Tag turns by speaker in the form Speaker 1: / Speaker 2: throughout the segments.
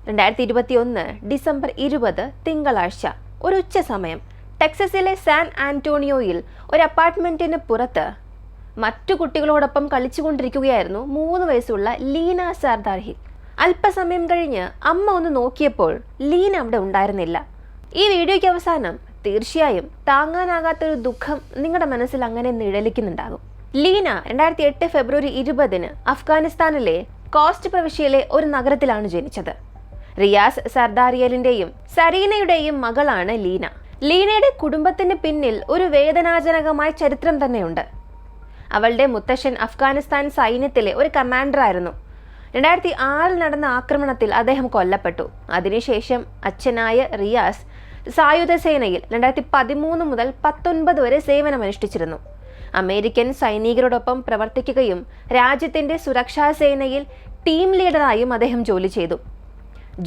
Speaker 1: 2021 December 20 തിങ്കളാഴ്ച ഒരു ഉച്ച സമയം ടെക്സസിലെ സാൻ ആന്റോണിയോയിൽ ഒരു അപ്പാർട്ട്മെന്റിന് പുറത്ത് മറ്റു കുട്ടികളോടൊപ്പം കളിച്ചുകൊണ്ടിരിക്കുകയായിരുന്നു 3 വയസ്സുള്ള ലീന സർദാർഹിൽ. അല്പസമയം കഴിഞ്ഞ് അമ്മ ഒന്ന് നോക്കിയപ്പോൾ ലീന അവിടെ ഉണ്ടായിരുന്നില്ല. ഈ വീഡിയോയ്ക്ക് അവസാനം തീർച്ചയായും താങ്ങാനാകാത്തൊരു ദുഃഖം നിങ്ങളുടെ മനസ്സിൽ അങ്ങനെ നിഴലിക്കുന്നുണ്ടാകും. ലീന 2008 ഫെബ്രുവരി 20 അഫ്ഗാനിസ്ഥാനിലെ കോസ്റ്റ് പ്രവിശ്യയിലെ ഒരു നഗരത്തിലാണ് ജനിച്ചത്. റിയാസ് സർദാരിയലിന്റെയും സരീനയുടെയും മകളാണ് ലീന. ലീനയുടെ കുടുംബത്തിന് പിന്നിൽ ഒരു വേദനാജനകമായ ചരിത്രം തന്നെയുണ്ട്. അവളുടെ മുത്തശ്ശൻ അഫ്ഗാനിസ്ഥാൻ സൈന്യത്തിലെ ഒരു കമാൻഡറായിരുന്നു. 2006 നടന്ന ആക്രമണത്തിൽ അദ്ദേഹം കൊല്ലപ്പെട്ടു. അതിനുശേഷം അച്ഛനായ റിയാസ് സായുധ സേനയിൽ 2013 മുതൽ 2019 വരെ സേവനമനുഷ്ഠിച്ചിരുന്നു. അമേരിക്കൻ സൈനികരോടൊപ്പം പ്രവർത്തിക്കുകയും രാജ്യത്തിന്റെ സുരക്ഷാ സേനയിൽ ടീം ലീഡറായും അദ്ദേഹം ജോലി ചെയ്തു.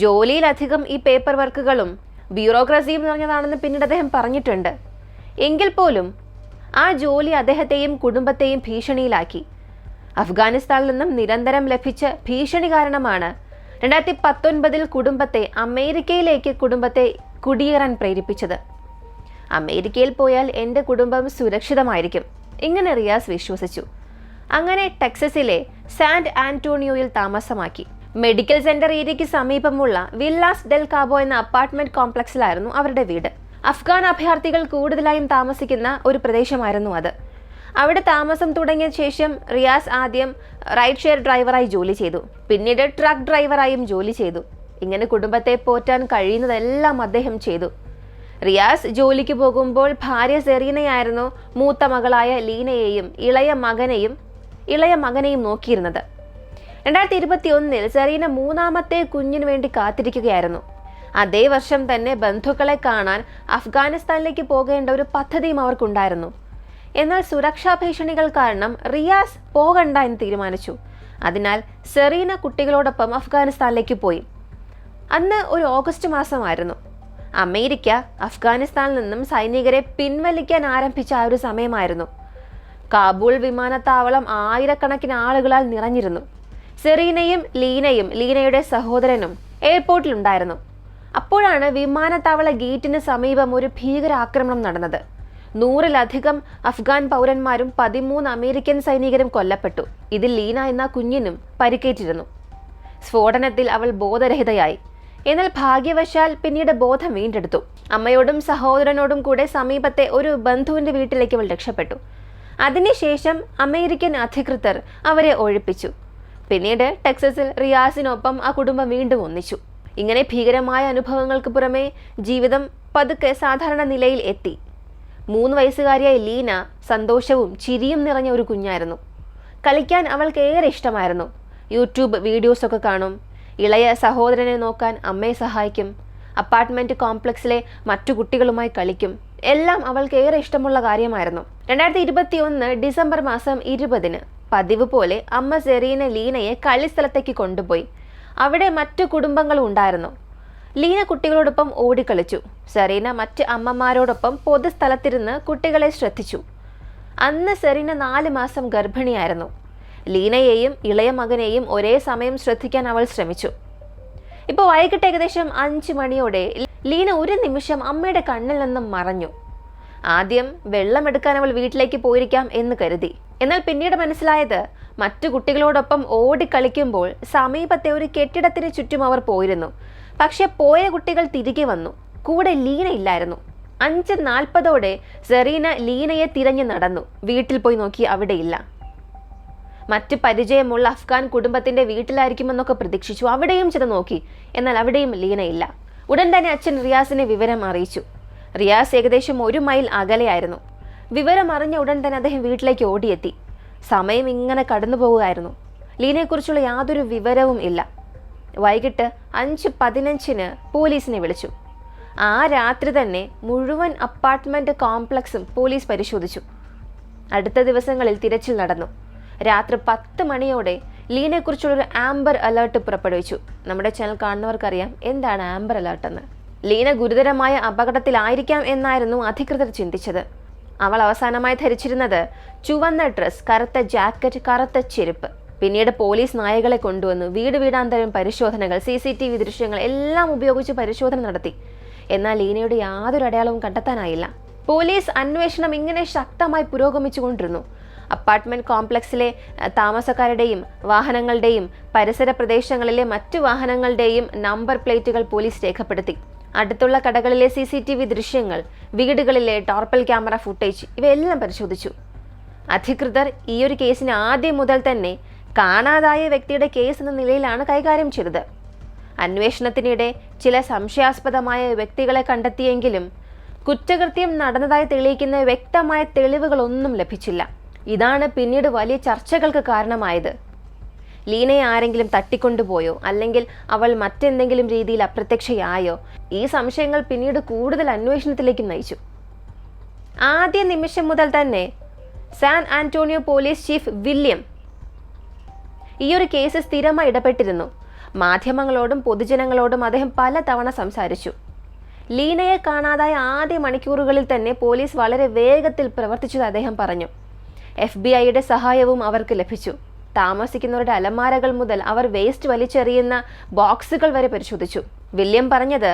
Speaker 1: ജോലിയിലധികം ഈ പേപ്പർ വർക്കുകളും ബ്യൂറോക്രസിയും നിറഞ്ഞതാണെന്ന് പിന്നീട് അദ്ദേഹം പറഞ്ഞിട്ടുണ്ട്. എങ്കിൽ പോലും ആ ജോലി അദ്ദേഹത്തെയും കുടുംബത്തെയും ഭീഷണിയിലാക്കി. അഫ്ഗാനിസ്ഥാനിൽ നിന്നും നിരന്തരം ലഭിച്ച ഭീഷണി കാരണമാണ് 2019 കുടുംബത്തെ അമേരിക്കയിലേക്ക് കുടിയേറാൻ പ്രേരിപ്പിച്ചത്. അമേരിക്കയിൽ പോയാൽ എൻ്റെ കുടുംബം സുരക്ഷിതമായിരിക്കും, ഇങ്ങനെ റിയാസ് വിശ്വസിച്ചു. അങ്ങനെ ടെക്സസിലെ സാൻ ആന്റോണിയോയിൽ താമസമാക്കി. മെഡിക്കൽ സെന്റർ ഏരിയയ്ക്ക് സമീപമുള്ള വില്ലാസ് ഡെൽ കാബോ എന്ന അപ്പാർട്ട്മെന്റ് കോംപ്ലക്സിലായിരുന്നു അവരുടെ വീട്. അഫ്ഗാൻ അഭയാർത്ഥികൾ കൂടുതലായും താമസിക്കുന്ന ഒരു പ്രദേശമായിരുന്നു അത്. അവിടെ താമസം തുടങ്ങിയ ശേഷം റിയാസ് ആദ്യം റൈഡ് ഷെയർ ഡ്രൈവറായി ജോലി ചെയ്തു. പിന്നീട് ട്രക്ക് ഡ്രൈവറായും ജോലി ചെയ്തു. ഇങ്ങനെ കുടുംബത്തെ പോറ്റാൻ കഴിയുന്നതെല്ലാം അദ്ദേഹം ചെയ്തു. റിയാസ് ജോലിക്ക് പോകുമ്പോൾ ഭാര്യ സെറീനയായിരുന്നു മൂത്ത മകളായ ലീനയെയും ഇളയ മകനെയും നോക്കിയിരുന്നത്. 2021 സെറീന 3ാമത്തെ കുഞ്ഞിനു വേണ്ടി കാത്തിരിക്കുകയായിരുന്നു. അതേ വർഷം തന്നെ ബന്ധുക്കളെ കാണാൻ അഫ്ഗാനിസ്ഥാനിലേക്ക് പോകേണ്ട ഒരു പദ്ധതിയും അവർക്കുണ്ടായിരുന്നു. എന്നാൽ സുരക്ഷാ ഭീഷണികൾ കാരണം റിയാസ് പോകണ്ട എന്ന് തീരുമാനിച്ചു. അതിനാൽ സെറീന കുട്ടികളോടൊപ്പം അഫ്ഗാനിസ്ഥാനിലേക്ക് പോയി. അന്ന് ഒരു ഓഗസ്റ്റ് മാസമായിരുന്നു. അമേരിക്ക അഫ്ഗാനിസ്ഥാനിൽ നിന്നും സൈനികരെ പിൻവലിക്കാൻ ആരംഭിച്ച ആ ഒരു സമയമായിരുന്നു. കാബൂൾ വിമാനത്താവളം ആയിരക്കണക്കിന് ആളുകളാൽ നിറഞ്ഞിരുന്നു. സെറീനയും ലീനയുടെ സഹോദരനും എയർപോർട്ടിലുണ്ടായിരുന്നു. അപ്പോഴാണ് വിമാനത്താവള ഗേറ്റിന് സമീപം ഒരു ഭീകരാക്രമണം നടന്നത്. 100-ലധികം അഫ്ഗാൻ പൗരന്മാരും 13 അമേരിക്കൻ സൈനികരും കൊല്ലപ്പെട്ടു. ഇതിൽ ലീന എന്ന കുഞ്ഞിനും പരിക്കേറ്റിരുന്നു. സ്ഫോടനത്തിൽ അവൾ ബോധരഹിതയായി. എന്നാൽ ഭാഗ്യവശാൽ പിന്നീട് ബോധം വീണ്ടെടുത്തു. അമ്മയോടും സഹോദരനോടും കൂടെ സമീപത്തെ ഒരു ബന്ധുവിന്റെ വീട്ടിലേക്ക് അവൾ രക്ഷപ്പെട്ടു. അതിനുശേഷം അമേരിക്കൻ അധികൃതർ അവരെ ഒഴിപ്പിച്ചു. പിന്നീട് ടെക്സസിൽ റിയാസിനൊപ്പം ആ കുടുംബം വീണ്ടും ഒന്നിച്ചു. ഇങ്ങനെ ഭീകരമായ അനുഭവങ്ങൾക്ക് പുറമെ ജീവിതം പതുക്കെ സാധാരണ നിലയിൽ എത്തി. 3 വയസ്സുകാരിയായ ലീന സന്തോഷവും ചിരിയും നിറഞ്ഞ ഒരു കുഞ്ഞായിരുന്നു. കളിക്കാൻ അവൾക്ക് ഏറെ ഇഷ്ടമായിരുന്നു. യൂട്യൂബ് വീഡിയോസൊക്കെ കാണും. ഇളയ സഹോദരനെ നോക്കാൻ അമ്മയെ സഹായിക്കും. അപ്പാർട്ട്മെന്റ് കോംപ്ലക്സിലെ മറ്റു കുട്ടികളുമായി കളിക്കും. എല്ലാം അവൾക്ക് ഏറെ ഇഷ്ടമുള്ള കാര്യമായിരുന്നു. 2021 ഡിസംബർ മാസം 20 പതിവ് പോലെ അമ്മ സെറീന ലീനയെ കളിസ്ഥലത്തേക്ക് കൊണ്ടുപോയി. അവിടെ മറ്റു കുടുംബങ്ങളും ഉണ്ടായിരുന്നു. ലീന കുട്ടികളോടൊപ്പം ഓടിക്കളിച്ചു. സെറീന മറ്റ് അമ്മമാരോടൊപ്പം പൊതുസ്ഥലത്തിരുന്ന് കുട്ടികളെ ശ്രദ്ധിച്ചു. അന്ന് സെറീന 4 മാസം ഗർഭിണിയായിരുന്നു. ലീനയെയും ഇളയ മകനെയും ഒരേ സമയം ശ്രദ്ധിക്കാൻ അവൾ ശ്രമിച്ചു. ഇപ്പോൾ വൈകിട്ട് ഏകദേശം 5 മണിയോടെ ലീന ഒരു നിമിഷം അമ്മയുടെ കണ്ണിൽ നിന്നും മറഞ്ഞു. ആദ്യം വെള്ളമെടുക്കാൻ അവൾ വീട്ടിലേക്ക് പോയിരിക്കാം എന്ന് കരുതി. എന്നാൽ പിന്നീട് മനസ്സിലായത് മറ്റു കുട്ടികളോടൊപ്പം ഓടിക്കളിക്കുമ്പോൾ സമീപത്തെ ഒരു കെട്ടിടത്തിന് ചുറ്റും അവർ പോയിരുന്നു. പക്ഷെ പോയ കുട്ടികൾ തിരികെ വന്നു. കൂടെ ലീന ഇല്ലായിരുന്നു. 5:40 സെറീന ലീനയെ തിരഞ്ഞു നടന്നു. വീട്ടിൽ പോയി നോക്കി, അവിടെയില്ല. മറ്റ് പരിചയമുള്ള അഫ്ഗാൻ കുടുംബത്തിന്റെ വീട്ടിലായിരിക്കുമെന്നൊക്കെ പ്രതീക്ഷിച്ചു. അവിടെയും ചെന്ന് നോക്കി. എന്നാൽ അവിടെയും ലീനയില്ല. ഉടൻ തന്നെ അച്ഛൻ റിയാസിനെ വിവരം അറിയിച്ചു. റിയാസ് ഏകദേശം 1 മൈൽ അകലെയായിരുന്നു. വിവരം അറിഞ്ഞ ഉടൻ തന്നെ അദ്ദേഹം വീട്ടിലേക്ക് ഓടിയെത്തി. സമയം ഇങ്ങനെ കടന്നു ലീനയെക്കുറിച്ചുള്ള യാതൊരു വിവരവും ഇല്ല. വൈകിട്ട് 5:15 പോലീസിനെ വിളിച്ചു. ആ രാത്രി തന്നെ മുഴുവൻ അപ്പാർട്ട്മെന്റ് കോംപ്ലക്സും പോലീസ് പരിശോധിച്ചു. അടുത്ത ദിവസങ്ങളിൽ തിരച്ചിൽ നടന്നു. രാത്രി 10 മണിയോടെ ലീനയെക്കുറിച്ചുള്ളൊരു ആംബർ അലേർട്ട് പുറപ്പെടുവിച്ചു. നമ്മുടെ ചാനൽ കാണുന്നവർക്കറിയാം എന്താണ് ആംബർ അലേർട്ട് എന്ന്. ലീന ഗുരുതരമായ അപകടത്തിലായിരിക്കാം എന്നായിരുന്നു അധികൃതർ ചിന്തിച്ചത്. അവൾ അവസാനമായി ധരിച്ചിരുന്നത് ചുവന്ന ഡ്രസ്, കറുത്ത ജാക്കറ്റ്, കറുത്ത ചെരുപ്പ്. പിന്നീട് പോലീസ് നായകളെ കൊണ്ടുവന്നു വീട് വീടാന്തരം പരിശോധനകൾ, CCTV ദൃശ്യങ്ങൾ എല്ലാം ഉപയോഗിച്ച് പരിശോധന നടത്തി. എന്നാൽ ലീനയുടെ യാതൊരു അടയാളവും കണ്ടെത്താനായില്ല. പോലീസ് അന്വേഷണം ഇങ്ങനെ ശക്തമായി പുരോഗമിച്ചുകൊണ്ടിരുന്നു. അപ്പാർട്ട്മെന്റ് കോംപ്ലക്സിലെ താമസക്കാരുടെയും വാഹനങ്ങളുടെയും പരിസര പ്രദേശങ്ങളിലെ മറ്റു വാഹനങ്ങളുടെയും നമ്പർ പ്ലേറ്റുകൾ പോലീസ് രേഖപ്പെടുത്തി. അടുത്തുള്ള കടകളിലെ CCTV ദൃശ്യങ്ങൾ, വീടുകളിലെ ടോർപ്പൽ ക്യാമറ ഫുട്ടേജ് ഇവയെല്ലാം പരിശോധിച്ചു. അധികൃതർ ഈ ഒരു കേസിന് ആദ്യം മുതൽ തന്നെ കാണാതായ വ്യക്തിയുടെ കേസ് എന്ന നിലയിലാണ് കൈകാര്യം ചെയ്തത്. അന്വേഷണത്തിനിടെ ചില സംശയാസ്പദമായ വ്യക്തികളെ കണ്ടെത്തിയെങ്കിലും കുറ്റകൃത്യം നടന്നതായി തെളിയിക്കുന്ന വ്യക്തമായ തെളിവുകളൊന്നും ലഭിച്ചില്ല. ഇതാണ് പിന്നീട് വലിയ ചർച്ചകൾക്ക് കാരണമായത്. ലീനയെ ആരെങ്കിലും തട്ടിക്കൊണ്ടുപോയോ അല്ലെങ്കിൽ അവൾ മറ്റെന്തെങ്കിലും രീതിയിൽ അപ്രത്യക്ഷയായോ? ഈ സംശയങ്ങൾ പിന്നീട് കൂടുതൽ അന്വേഷണത്തിലേക്ക് നയിച്ചു. ആദ്യ നിമിഷം മുതൽ തന്നെ San Antonio police chief William ഈ ഒരു കേസ് സ്ഥിരമായി ഇടപെട്ടിരുന്നു. മാധ്യമങ്ങളോടും പൊതുജനങ്ങളോടും അദ്ദേഹം പലതവണ സംസാരിച്ചു. ലീനയെ കാണാതായ ആദ്യ മണിക്കൂറുകളിൽ തന്നെ പോലീസ് വളരെ വേഗത്തിൽ പ്രവർത്തിച്ചത് അദ്ദേഹം പറഞ്ഞു. FBI സഹായവും അവർക്ക് ലഭിച്ചു. താമസിക്കുന്നവരുടെ അലമാരകൾ മുതൽ അവർ വേസ്റ്റ് വലിച്ചെറിയുന്ന ബോക്സുകൾ വരെ പരിശോധിച്ചു. വില്യം പറഞ്ഞത്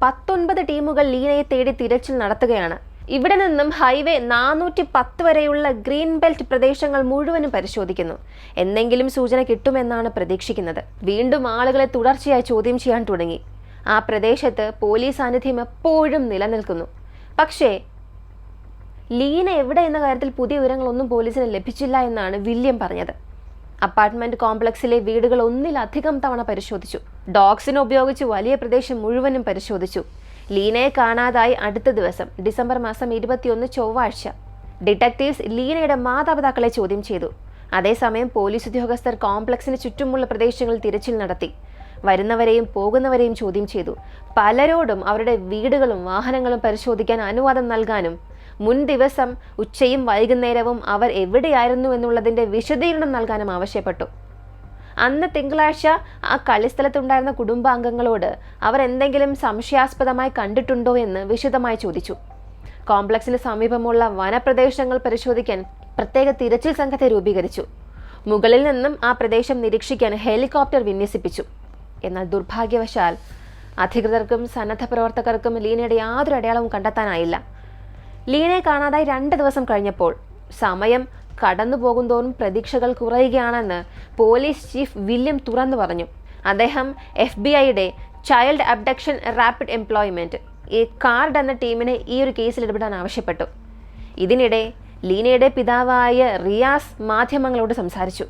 Speaker 1: 19 ടീമുകൾ ലീനയെ തേടി തിരച്ചിൽ നടത്തുകയാണ്. ഇവിടെ നിന്നും ഹൈവേ 410 വരെയുള്ള ഗ്രീൻ ബെൽറ്റ് പ്രദേശങ്ങൾ മുഴുവനും പരിശോധിക്കുന്നു. എന്തെങ്കിലും സൂചന കിട്ടുമെന്നാണ് പ്രതീക്ഷിക്കുന്നത്. വീണ്ടും ആളുകളെ തുടർച്ചയായി ചോദ്യം ചെയ്യാൻ തുടങ്ങി. ആ പ്രദേശത്ത് പോലീസ് സാന്നിധ്യം എപ്പോഴും നിലനിൽക്കുന്നു. പക്ഷേ ലീന എവിടെ എന്ന കാര്യത്തിൽ പുതിയ വിവരങ്ങളൊന്നും പോലീസിന് ലഭിച്ചില്ല എന്നാണ് വില്യം പറഞ്ഞത്. അപ്പാർട്ട്മെന്റ് കോംപ്ലക്സിലെ വീടുകൾ ഒന്നിലധികം തവണ പരിശോധിച്ചു. ഡോഗ്സിനെ ഉപയോഗിച്ച് വലിയ പ്രദേശം മുഴുവനും പരിശോധിച്ചു. ലീനയെ കാണാതായി അടുത്ത ദിവസം ഡിസംബർ മാസം 21 ചൊവ്വാഴ്ച ഡിറ്റക്റ്റീവ്സ് ലീനയുടെ മാതാപിതാക്കളെ ചോദ്യം ചെയ്തു. അതേസമയം പോലീസ് ഉദ്യോഗസ്ഥർ കോംപ്ലക്സിന് ചുറ്റുമുള്ള പ്രദേശങ്ങളിൽ തിരച്ചിൽ നടത്തി. വരുന്നവരെയും പോകുന്നവരെയും ചോദ്യം ചെയ്തു. പലരോടും അവരുടെ വീടുകളും വാഹനങ്ങളും പരിശോധിക്കാൻ അനുവാദം നൽകാനും മുൻ ദിവസം ഉച്ചയും വൈകുന്നേരവും അവർ എവിടെയായിരുന്നു എന്നുള്ളതിൻ്റെ വിശദീകരണം നൽകാനും ആവശ്യപ്പെട്ടു. അന്ന് തിങ്കളാഴ്ച ആ കളിസ്ഥലത്തുണ്ടായിരുന്ന കുടുംബാംഗങ്ങളോട് അവർ എന്തെങ്കിലും സംശയാസ്പദമായി കണ്ടിട്ടുണ്ടോ എന്ന് വിശദമായി ചോദിച്ചു. കോംപ്ലക്സിന് സമീപമുള്ള വനപ്രദേശങ്ങൾ പരിശോധിക്കാൻ പ്രത്യേക തിരച്ചിൽ സംഘത്തെ രൂപീകരിച്ചു. മുകളിൽ നിന്നും ആ പ്രദേശം നിരീക്ഷിക്കാൻ ഹെലികോപ്റ്റർ വിന്യസിപ്പിച്ചു. എന്നാൽ ദുർഭാഗ്യവശാൽ അധികൃതർക്കും സന്നദ്ധ പ്രവർത്തകർക്കും ലീനയുടെ യാതൊരു അടയാളവും കണ്ടെത്താനായില്ല. ലീനയെ കാണാതായി 2 ദിവസം കഴിഞ്ഞപ്പോൾ സമയം കടന്നു പോകുന്തോറും പ്രതീക്ഷകൾ കുറയുകയാണെന്ന് പോലീസ് ചീഫ് വില്യം തുറന്നു പറഞ്ഞു. അദ്ദേഹം FBI child abduction rapid employment card എന്ന ടീമിനെ ഈ ഒരു കേസിൽ ഇടപെടാൻ ആവശ്യപ്പെട്ടു. ഇതിനിടെ ലീനയുടെ പിതാവായ റിയാസ് മാധ്യമങ്ങളോട് സംസാരിച്ചു.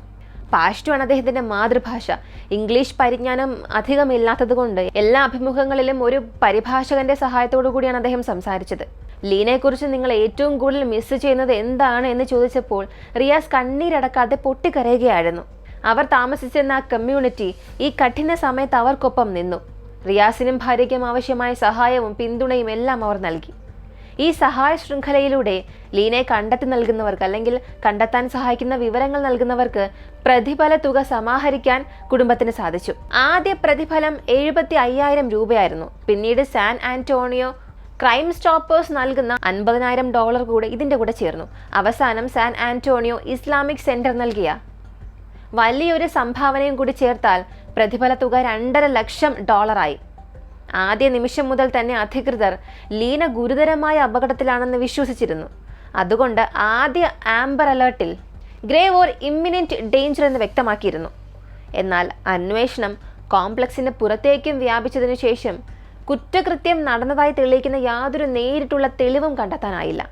Speaker 1: പാഷ്തു ആണ് അദ്ദേഹത്തിൻ്റെ മാതൃഭാഷ. ഇംഗ്ലീഷ് പരിജ്ഞാനം അധികമില്ലാത്തതുകൊണ്ട് എല്ലാ അഭിമുഖങ്ങളിലും ഒരു പരിഭാഷകന്റെ സഹായത്തോടു കൂടിയാണ് അദ്ദേഹം സംസാരിച്ചത്. ലീനയെക്കുറിച്ച് നിങ്ങൾ ഏറ്റവും കൂടുതൽ മിസ് ചെയ്യുന്നത് എന്താണ് എന്ന് ചോദിച്ചപ്പോൾ റിയാസ് കണ്ണീരടക്കാതെ പൊട്ടിക്കരയുകയായിരുന്നു. അവർ താമസിച്ചിരുന്ന ആ കമ്മ്യൂണിറ്റി ഈ കഠിന സമയത്ത് അവർക്കൊപ്പം നിന്നു. റിയാസിനും ഭാര്യയ്ക്കും ആവശ്യമായ സഹായവും പിന്തുണയും എല്ലാം അവർ നൽകി. ഈ സഹായ ശൃംഖലയിലൂടെ ലീനയെ കണ്ടെത്തി നൽകുന്നവർക്ക് അല്ലെങ്കിൽ കണ്ടെത്താൻ സഹായിക്കുന്ന വിവരങ്ങൾ നൽകുന്നവർക്ക് പ്രതിഫല തുക സമാഹരിക്കാൻ കുടുംബത്തിന് സാധിച്ചു. ആദ്യ പ്രതിഫലം 75,000 രൂപയായിരുന്നു. പിന്നീട് സാൻ ആന്റോണിയോ ക്രൈം സ്റ്റോപ്പേഴ്സ് നൽകുന്ന $50,000 കൂടെ ഇതിൻ്റെ കൂടെ ചേർന്നു. അവസാനം സാൻ ആന്റോണിയോ ഇസ്ലാമിക് സെന്റർ നൽകിയ വലിയൊരു സംഭാവനയും കൂടി ചേർത്താൽ പ്രതിഫല തുക $2.5 ലക്ഷം. ആദ്യ നിമിഷം മുതൽ തന്നെ അധികൃതർ ലീന ഗുരുതരമായ അപകടത്തിലാണെന്ന് വിശ്വസിച്ചിരുന്നു. അതുകൊണ്ട് ആദ്യ ആംബർ അലേർട്ടിൽ ഗ്രേവ് ഓർ ഇമ്മിനന്റ് ഡേഞ്ചർ എന്ന് വ്യക്തമാക്കിയിരുന്നു. എന്നാൽ അന്വേഷണം കോംപ്ലക്സിന് പുറത്തേക്കും വ്യാപിച്ചതിനു ശേഷം കുറ്റകൃത്യം നടന്നതായി തെളിയിക്കുന്ന യാതൊരു നേരിട്ടുള്ള തെളിവും കണ്ടെത്താനായില്ല.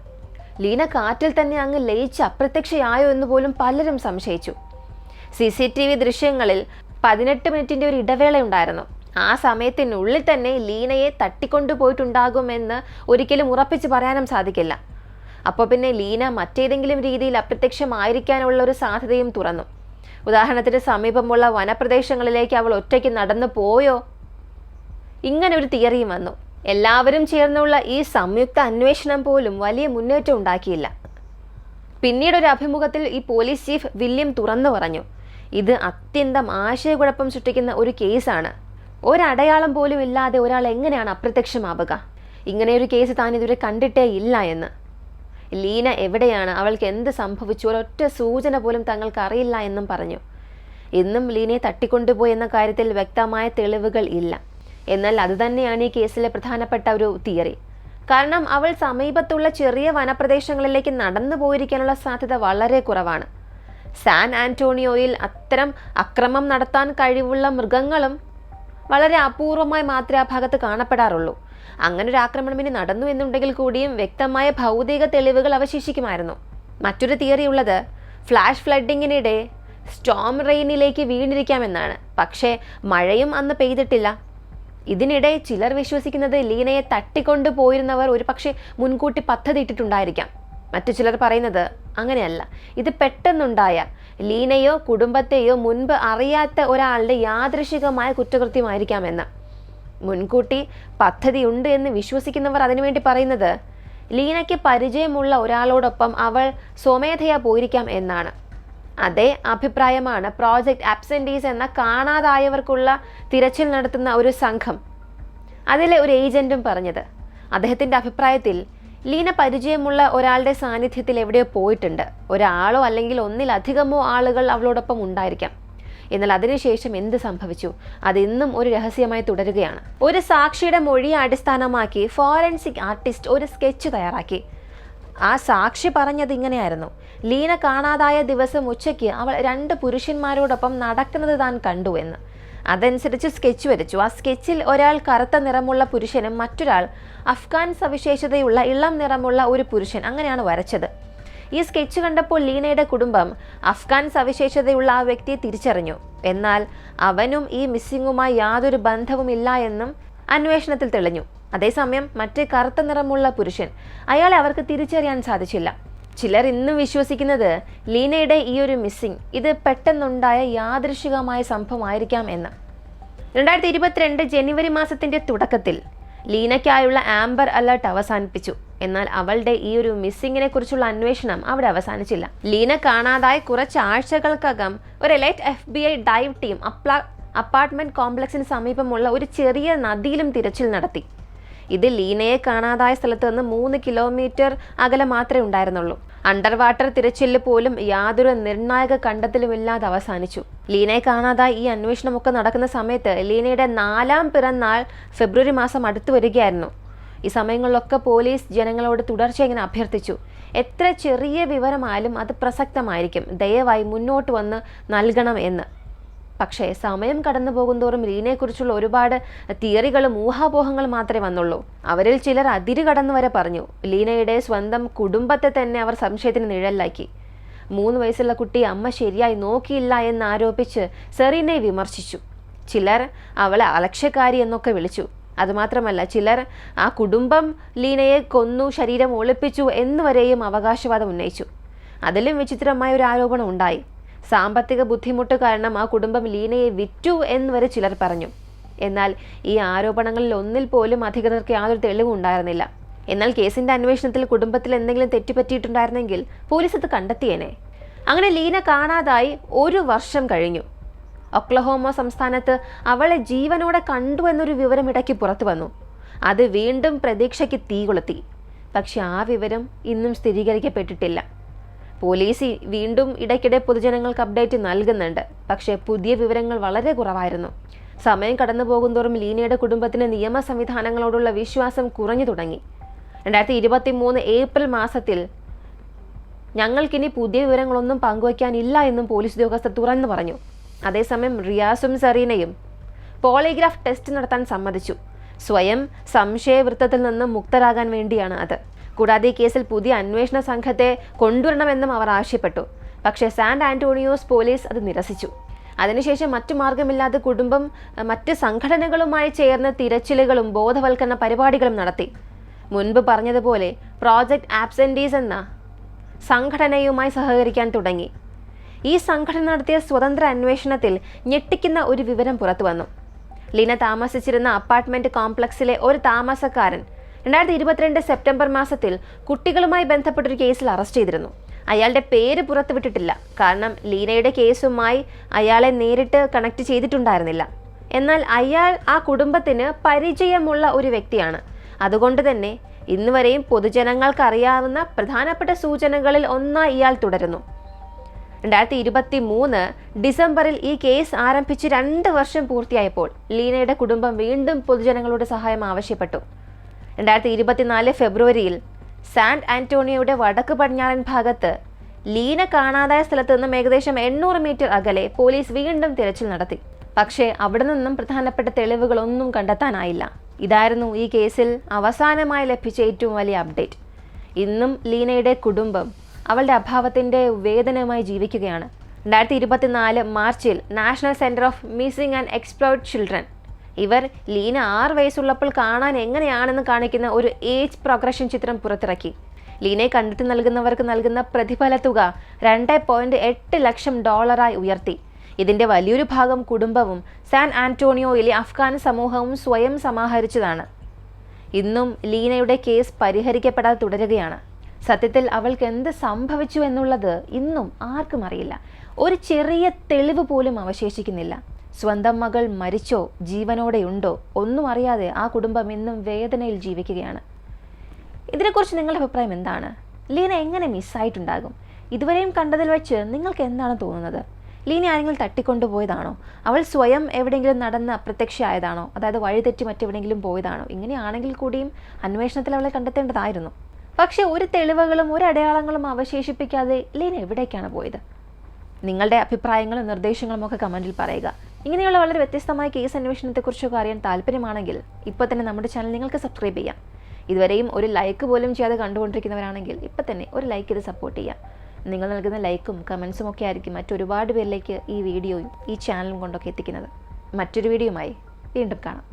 Speaker 1: ലീന കാറ്റിൽ തന്നെ അങ്ങ് ലയിച്ച് അപ്രത്യക്ഷയായോ എന്ന് പോലും പലരും സംശയിച്ചു. CCTV ദൃശ്യങ്ങളിൽ 18 മിനിറ്റിൻ്റെ ഒരു ഇടവേളയുണ്ടായിരുന്നു. ആ സമയത്തിനുള്ളിൽ തന്നെ ലീനയെ തട്ടിക്കൊണ്ടുപോയിട്ടുണ്ടാകുമെന്ന് ഒരിക്കലും ഉറപ്പിച്ച് പറയാനും സാധിക്കില്ല. അപ്പോൾ പിന്നെ ലീന മറ്റേതെങ്കിലും രീതിയിൽ അപ്രത്യക്ഷമായിരിക്കാനുള്ള ഒരു സാധ്യതയും തുറന്നു. ഉദാഹരണത്തിന് സമീപമുള്ള വനപ്രദേശങ്ങളിലേക്ക് അവൾ ഒറ്റയ്ക്ക് നടന്നു പോയോ? ഇങ്ങനെ ഒരു തിയറിയും വന്നു. എല്ലാവരും ചേർന്നുള്ള ഈ സംയുക്ത അന്വേഷണം പോലും വലിയ മുന്നേറ്റം ഉണ്ടാക്കിയില്ല. പിന്നീടൊരു അഭിമുഖത്തിൽ ഈ പോലീസ് ചീഫ് വില്യം തുറന്നു പറഞ്ഞു, ഇത് അത്യന്തം ആശയക്കുഴപ്പം സൃഷ്ടിക്കുന്ന ഒരു കേസാണ്. ഒരടയാളം പോലും ഇല്ലാതെ ഒരാൾ എങ്ങനെയാണ് അപ്രത്യക്ഷമാവുക? ഇങ്ങനെയൊരു കേസ് താൻ ഇതുവരെ കണ്ടിട്ടേ ഇല്ല എന്ന്. ലീന എവിടെയാണ്, അവൾക്ക് എന്ത് സംഭവിച്ചു, ഒരൊറ്റ സൂചന പോലും തങ്ങൾക്ക് അറിയില്ല എന്നും പറഞ്ഞു. ഇന്നും ലീനയെ തട്ടിക്കൊണ്ടുപോയി എന്ന കാര്യത്തിൽ വ്യക്തമായ തെളിവുകൾ ഇല്ല. എന്നാൽ അതുതന്നെയാണ് ഈ കേസിലെ പ്രധാനപ്പെട്ട ഒരു തിയറി. കാരണം അവൾ സമീപത്തുള്ള ചെറിയ വനപ്രദേശങ്ങളിലേക്ക് നടന്നു പോയിരിക്കാനുള്ള സാധ്യത വളരെ കുറവാണ്. സാൻ ആന്റോണിയോയിൽ അത്തരം അക്രമം നടത്താൻ കഴിവുള്ള മൃഗങ്ങളും വളരെ അപൂർവമായി മാത്രമേ ആ ഭാഗത്ത് കാണപ്പെടാറുള്ളൂ. അങ്ങനെ ഒരു ആക്രമണം ഇനി നടന്നു എന്നുണ്ടെങ്കിൽ കൂടിയും വ്യക്തമായ ഭൗതിക തെളിവുകൾ അവശേഷിക്കുമായിരുന്നു. മറ്റൊരു തിയറി ഉള്ളത് ഫ്ലാഷ് ഫ്ലഡിങ്ങിനിടെ സ്റ്റോം റെയിനിലേക്ക് വീണിരിക്കാമെന്നാണ്. പക്ഷേ മഴയും അന്ന് പെയ്തിട്ടില്ല. ഇതിനിടെ ചിലർ വിശ്വസിക്കുന്നത് ലീനയെ തട്ടിക്കൊണ്ടു പോയിരുന്നവർ ഒരു പക്ഷേ മുൻകൂട്ടി പദ്ധതി ഇട്ടിട്ടുണ്ടായിരിക്കാം. മറ്റു ചിലർ പറയുന്നത് അങ്ങനെയല്ല, ഇത് പെട്ടെന്നുണ്ടായ ലീനയോ കുടുംബത്തെയോ മുൻപ് അറിയാത്ത ഒരാളുടെ യാദൃശികമായ കുറ്റകൃത്യമായിരിക്കാമെന്ന്. മുൻകൂട്ടി പദ്ധതിയുണ്ട് എന്ന് വിശ്വസിക്കുന്നവർ അതിനുവേണ്ടി പറയുന്നത് ലീനയ്ക്ക് പരിചയമുള്ള ഒരാളോടൊപ്പം അവൾ സ്വമേധയാ പോയിരിക്കാം എന്നാണ്. അതേ അഭിപ്രായമാണ് പ്രോജക്റ്റ് ആബ്സെന്റീസ് എന്ന കാണാതായവർക്കുള്ള തിരച്ചിൽ നടത്തുന്ന ഒരു സംഘം, അതിലെ ഒരു ഏജന്റും പറഞ്ഞത്. അദ്ദേഹത്തിന്റെ അഭിപ്രായത്തിൽ ലീന പരിചയമുള്ള ഒരാളുടെ സാന്നിധ്യത്തിൽ എവിടെയോ പോയിട്ടുണ്ട്. ഒരാളോ അല്ലെങ്കിൽ ഒന്നിലധികമോ ആളുകൾ അവളോടൊപ്പം ഉണ്ടായിരിക്കാം. എന്നാൽ അതിനുശേഷം എന്ത് സംഭവിച്ചു അതിന്നും ഒരു രഹസ്യമായി തുടരുകയാണ്. ഒരു സാക്ഷിയുടെ മൊഴിയെ അടിസ്ഥാനമാക്കി ഫോറൻസിക് ആർട്ടിസ്റ്റ് ഒരു സ്കെച്ച് തയ്യാറാക്കി. ആ സാക്ഷി പറഞ്ഞത് ഇങ്ങനെയായിരുന്നു: ലീന കാണാതായ ദിവസം ഉച്ചയ്ക്ക് അവൾ 2 പുരുഷന്മാരോടൊപ്പം നടക്കുന്നത് താൻ കണ്ടു എന്ന്. അതനുസരിച്ച് സ്കെച്ച് വരച്ചു. ആ സ്കെച്ചിൽ ഒരാൾ കറുത്ത നിറമുള്ള പുരുഷനും മറ്റൊരാൾ അഫ്ഗാൻ സവിശേഷതയുള്ള ഇളം നിറമുള്ള ഒരു പുരുഷൻ, അങ്ങനെയാണ് വരച്ചത്. ഈ സ്കെച്ച് കണ്ടപ്പോൾ ലീനയുടെ കുടുംബം അഫ്ഗാൻ സവിശേഷതയുള്ള ആ വ്യക്തിയെ തിരിച്ചറിഞ്ഞു. എന്നാൽ അവനും ഈ മിസ്സിങ്ങുമായി യാതൊരു ബന്ധവുമില്ല എന്നും അന്വേഷണത്തിൽ തെളിഞ്ഞു. അതേസമയം മറ്റേ കറുത്ത നിറമുള്ള പുരുഷൻ, അയാളെ അവർക്ക് തിരിച്ചറിയാൻ സാധിച്ചില്ല. ചിലർ ഇന്നും വിശ്വസിക്കുന്നത് ലീനയുടെ ഈ ഒരു മിസ്സിംഗ് ഇത് പെട്ടെന്നുണ്ടായ യാദൃശികമായ സംഭവമായിരിക്കാം എന്ന്. 2022 ജനുവരി മാസത്തിന്റെ തുടക്കത്തിൽ ലീനയ്ക്കായുള്ള ആംബർ അലർട്ട് അവസാനിപ്പിച്ചു. എന്നാൽ അവളുടെ ഈ ഒരു മിസ്സിങ്ങിനെ കുറിച്ചുള്ള അന്വേഷണം അവിടെ അവസാനിച്ചില്ല. ലീന കാണാതായ കുറച്ചാഴ്ചകൾക്കകം ഒരു elite FBI dive team apartment കോംപ്ലക്സിന് സമീപമുള്ള ഒരു ചെറിയ നദിയിലും തിരച്ചിൽ നടത്തി. ഇത് ലീനയെ കാണാതായ സ്ഥലത്ത് നിന്ന് 3 കിലോമീറ്റർ അകലെ മാത്രമേ ഉണ്ടായിരുന്നുള്ളൂ. അണ്ടർ വാട്ടർ തിരച്ചിലിൽ പോലും യാതൊരു നിർണായക കണ്ടെത്തലുമില്ലാതെ അവസാനിച്ചു. ലീനയെ കാണാതായി ഈ അന്വേഷണമൊക്കെ നടക്കുന്ന സമയത്ത് ലീനയുടെ 4ാം പിറന്നാൾ ഫെബ്രുവരി മാസം അടുത്തു വരികയായിരുന്നു. ഈ സമയങ്ങളിലൊക്കെ പോലീസ് ജനങ്ങളോട് തുടർച്ചയായി ഇങ്ങനെ അഭ്യർത്ഥിച്ചു: എത്ര ചെറിയ വിവരമായാലും അത് പ്രസക്തമായിരിക്കും, ദയവായി മുന്നോട്ട് വന്ന് നൽകണം എന്ന്. പക്ഷേ സമയം കടന്നു പോകുന്തോറും ലീനയെക്കുറിച്ചുള്ള ഒരുപാട് തിയറികളും ഊഹാപോഹങ്ങളും മാത്രമേ വന്നുള്ളൂ. അവരിൽ ചിലർ അതിര് കടന്നു വരെ പറഞ്ഞു. ലീനയുടെ സ്വന്തം കുടുംബത്തെ തന്നെ അവർ സംശയത്തിന് നിഴലിലാക്കി. 3 വയസ്സുള്ള കുട്ടി അമ്മ ശരിയായി നോക്കിയില്ല എന്നാരോപിച്ച് സെറീനയെ വിമർശിച്ചു. ചിലർ അവളെ അലക്ഷ്യക്കാരി എന്നൊക്കെ വിളിച്ചു. അതുമാത്രമല്ല, ചിലർ ആ കുടുംബം ലീനയെ കൊന്നു, ശരീരം ഒളിപ്പിച്ചു എന്നുവരെയും അവകാശവാദം ഉന്നയിച്ചു. അതിലും വിചിത്രമായ ഒരു ആരോപണം ഉണ്ടായി. സാമ്പത്തിക ബുദ്ധിമുട്ട് കാരണം ആ കുടുംബം ലീനയെ വിറ്റു എന്നുവരെ ചിലർ പറഞ്ഞു. എന്നാൽ ഈ ആരോപണങ്ങളിൽ ഒന്നിൽ പോലും അധികൃതർക്ക് യാതൊരു തെളിവും ഉണ്ടായിരുന്നില്ല. എന്നാൽ കേസിന്റെ അന്വേഷണത്തിൽ കുടുംബത്തിൽ എന്തെങ്കിലും തെറ്റുപറ്റിയിട്ടുണ്ടായിരുന്നെങ്കിൽ പോലീസ് അത് കണ്ടെത്തിയേനെ. അങ്ങനെ ലീന കാണാതായി 1 വർഷം കഴിഞ്ഞു. ഒക്ലഹോമ സംസ്ഥാനത്ത് അവളെ ജീവനോടെ കണ്ടു എന്നൊരു വിവരം ഇടയ്ക്ക് പുറത്തു വന്നു. അത് വീണ്ടും പ്രതീക്ഷയ്ക്ക് തീ കൊളുത്തി. പക്ഷെ ആ വിവരം ഇന്നും സ്ഥിരീകരിക്കപ്പെട്ടിട്ടില്ല. പോലീസ് വീണ്ടും ഇടയ്ക്കിടെ പൊതുജനങ്ങൾക്ക് അപ്ഡേറ്റ് നൽകുന്നുണ്ട്. പക്ഷേ പുതിയ വിവരങ്ങൾ വളരെ കുറവായിരുന്നു. സമയം കടന്നു പോകുന്തോറും ലീനയുടെ കുടുംബത്തിന് നിയമ സംവിധാനങ്ങളോടുള്ള വിശ്വാസം കുറഞ്ഞു തുടങ്ങി. 2023 ഏപ്രിൽ മാസത്തിൽ ഞങ്ങൾക്കിനി പുതിയ വിവരങ്ങളൊന്നും പങ്കുവയ്ക്കാനില്ല എന്നും പോലീസ് ഉദ്യോഗസ്ഥർ തുറന്നു പറഞ്ഞു. അതേസമയം റിയാസും സെറീനയും പോളിഗ്രാഫ് ടെസ്റ്റ് നടത്താൻ സമ്മതിച്ചു. സ്വയം സംശയവൃത്തത്തിൽ നിന്നും മുക്തരാകാൻ വേണ്ടിയാണ് അത്. കൂടാതെ ഈ കേസിൽ പുതിയ അന്വേഷണ സംഘത്തെ കൊണ്ടുവരണമെന്നും അവർ ആവശ്യപ്പെട്ടു. പക്ഷേ സാൻ ആന്റോണിയോസ് പോലീസ് അത് നിരസിച്ചു. അതിനുശേഷം മറ്റു മാർഗമില്ലാതെ കുടുംബം മറ്റ് സംഘടനകളുമായി ചേർന്ന് തിരച്ചിലുകളും ബോധവൽക്കരണ പരിപാടികളും നടത്തി. മുൻപ് പറഞ്ഞതുപോലെ പ്രോജക്റ്റ് ആബ്സെന്റീസ് എന്ന സംഘടനയുമായി സഹകരിക്കാൻ തുടങ്ങി. ഈ സംഘടന നടത്തിയ സ്വതന്ത്ര അന്വേഷണത്തിൽ ഞെട്ടിക്കുന്ന ഒരു വിവരം പുറത്തു വന്നു. ലീന താമസിച്ചിരുന്ന അപ്പാർട്ട്മെന്റ് കോംപ്ലക്സിലെ ഒരു താമസക്കാരൻ 2022 സെപ്റ്റംബർ മാസത്തിൽ കുട്ടികളുമായി ബന്ധപ്പെട്ടൊരു കേസിൽ അറസ്റ്റ് ചെയ്തിരുന്നു. അയാളുടെ പേര് പുറത്തുവിട്ടിട്ടില്ല. കാരണം ലീനയുടെ കേസുമായി അയാളെ നേരിട്ട് കണക്ട് ചെയ്തിട്ടുണ്ടായിരുന്നില്ല. എന്നാൽ അയാൾ ആ കുടുംബത്തിന് പരിചയമുള്ള ഒരു വ്യക്തിയാണ്. അതുകൊണ്ട് തന്നെ ഇന്നുവരെയും പൊതുജനങ്ങൾക്ക് അറിയാവുന്ന പ്രധാനപ്പെട്ട സൂചനകളിൽ ഒന്നായി ഇയാൾ തുടരുന്നു. 2023 ഡിസംബറിൽ ഈ കേസ് ആരംഭിച്ച് 2 വർഷം പൂർത്തിയായപ്പോൾ ലീനയുടെ കുടുംബം വീണ്ടും പൊതുജനങ്ങളുടെ സഹായം ആവശ്യപ്പെട്ടു. 2024 ഫെബ്രുവരിയിൽ സാൻ ആന്റോണിയോയുടെ വടക്ക് പടിഞ്ഞാറൻ ഭാഗത്ത് ലീന കാണാതായ സ്ഥലത്ത് നിന്നും ഏകദേശം 800 മീറ്റർ അകലെ പോലീസ് വീണ്ടും തിരച്ചിൽ നടത്തി. പക്ഷേ അവിടെ നിന്നും പ്രധാനപ്പെട്ട തെളിവുകളൊന്നും കണ്ടെത്താനായില്ല. ഇതായിരുന്നു ഈ കേസിൽ അവസാനമായി ലഭിച്ച ഏറ്റവും വലിയ അപ്ഡേറ്റ്. ഇന്നും ലീനയുടെ കുടുംബം അവളുടെ അഭാവത്തിൻ്റെ വേദനയുമായി ജീവിക്കുകയാണ്. 2024 മാർച്ചിൽ national centre of missing and exploited children ഇവർ ലീന 6 വയസ്സുള്ളപ്പോൾ കാണാൻ എങ്ങനെയാണെന്ന് കാണിക്കുന്ന ഒരു ഏജ് പ്രോഗ്രഷൻ ചിത്രം പുറത്തിറക്കി. ലീനയെ കണ്ടെത്തി നൽകുന്നവർക്ക് നൽകുന്ന പ്രതിഫല തുക $2.8 ലക്ഷം ഉയർത്തി. ഇതിൻ്റെ വലിയൊരു ഭാഗം കുടുംബവും സാൻ ആന്റോണിയോയിലെ അഫ്ഗാൻ സമൂഹവും സ്വയം സമാഹരിച്ചതാണ്. ഇന്നും ലീനയുടെ കേസ് പരിഹരിക്കപ്പെടാതെ തുടരുകയാണ്. സത്യത്തിൽ അവൾക്ക് എന്ത് സംഭവിച്ചു എന്നുള്ളത് ഇന്നും ആർക്കും അറിയില്ല. ഒരു ചെറിയ തെളിവ് പോലും അവശേഷിക്കുന്നില്ല. സ്വന്തം മകൾ മരിച്ചോ ജീവനോടെയുണ്ടോ ഒന്നും അറിയാതെ ആ കുടുംബം ഇന്നും വേദനയിൽ ജീവിക്കുകയാണ്. ഇതിനെക്കുറിച്ച് നിങ്ങളുടെ അഭിപ്രായം എന്താണ്? ലീന എങ്ങനെ മിസ്സായിട്ടുണ്ടാകും? ഇതുവരെയും കണ്ടതിൽ വെച്ച് നിങ്ങൾക്ക് എന്താണ് തോന്നുന്നത്? ലീന ആരെങ്കിലും തട്ടിക്കൊണ്ടുപോയതാണോ? അവൾ സ്വയം എവിടെയെങ്കിലും നടന്ന് അപ്രത്യക്ഷയായതാണോ? അതായത് വഴിതെറ്റി മറ്റെവിടെയെങ്കിലും പോയതാണോ? ഇങ്ങനെയാണെങ്കിൽ കൂടിയും അന്വേഷണത്തിൽ അവളെ കണ്ടെത്തേണ്ടതായിരുന്നു. പക്ഷേ ഒരു തെളിവുകളും ഒരു അടയാളങ്ങളും അവശേഷിപ്പിക്കാതെ ലീന എവിടേക്കാണ് പോയത്? നിങ്ങളുടെ അഭിപ്രായങ്ങളും നിർദ്ദേശങ്ങളും ഒക്കെ കമൻറ്റിൽ പറയുക. ഇങ്ങനെയുള്ള വളരെ വ്യത്യസ്തമായ കേസ് അന്വേഷണത്തെക്കുറിച്ചൊക്കെ അറിയാൻ താല്പര്യമാണെങ്കിൽ ഇപ്പോൾ തന്നെ നമ്മുടെ ചാനൽ നിങ്ങൾക്ക് സബ്സ്ക്രൈബ് ചെയ്യാം. ഇതുവരെയും ഒരു ലൈക്ക് പോലും ചെയ്യാതെ കണ്ടുകൊണ്ടിരിക്കുന്നവരാണെങ്കിൽ ഇപ്പോൾ തന്നെ ഒരു ലൈക്ക് ചെയ്ത് സപ്പോർട്ട് ചെയ്യാം. നിങ്ങൾ നൽകുന്ന ലൈക്കും കമൻസും ഒക്കെ ആയിരിക്കും മറ്റൊരുപാട് പേരിലേക്ക് ഈ വീഡിയോയും ഈ ചാനലും കൊണ്ടൊക്കെ എത്തിക്കുന്നത്. മറ്റൊരു വീഡിയോയുമായി വീണ്ടും കാണാം.